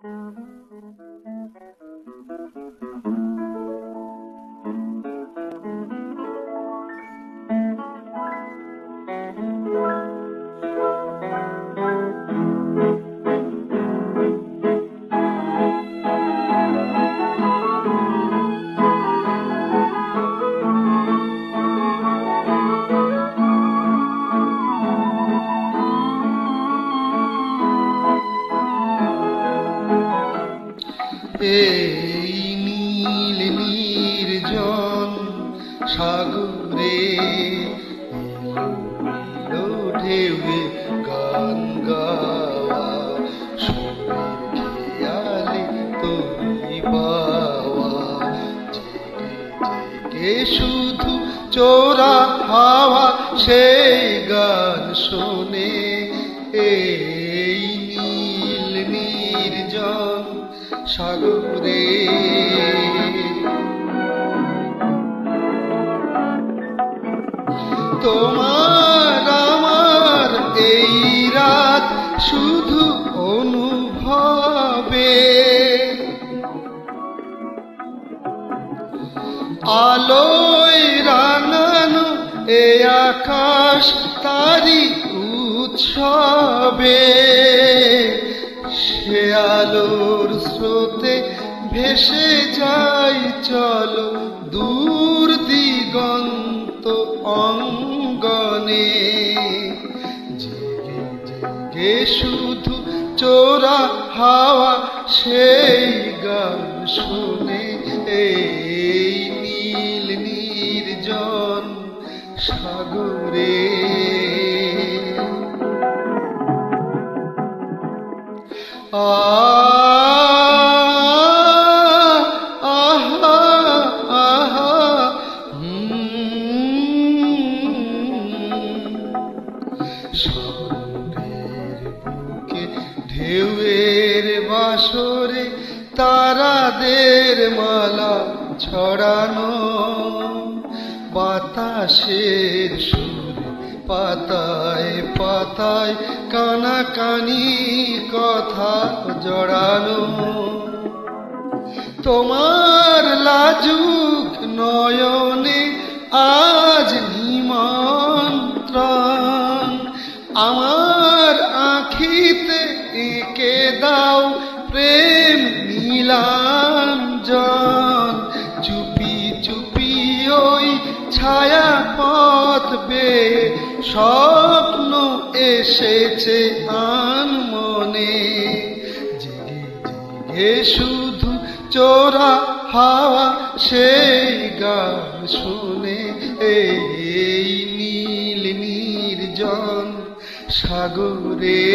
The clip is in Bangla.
এই নীল নির্জন সাগরে এলো এলো ঢেউয়ে গান গাওয়া, সুরের খেয়ালে তরি পাওয়া, জেগে জেগে শুধু চোরা হাওয়া সেই গান শোনে। এই নীল নির্জন সাগরে তোমার আমার এই রাত শুধু অনুভবে, আলোয় রাঙানো এ আকাশ তারি উৎসবে। সে আলোর স্রোতে ভেসে যাই চলো দূর দিগন্ত অঙ্গনে, জেগে জেগে শুধু চোরা হাওয়া সেই গান শোনে। এই নীল নির্জন সাগরে সাগরের বুকে ঢেউয়ের বাসরে তারাদের মালা ছড়ানো, বাতাসের সুরে পাতায় পাতায় কানাকানি কথা জড়ানো। তোমার লাজুক নয়নে আজ নিমন্ত্রণ, আমার আঁখিতে এঁকে দাও প্রেম নীলাঞ্জন। চুপি চুপি ওই ছায়া পথ বেয়ে স্বপ্ন এসেছে আনমনে, জেগে জেগে শুধু চোরা হাওয়া সেই গান শুনে। এই নীল নির্জন সাগরে।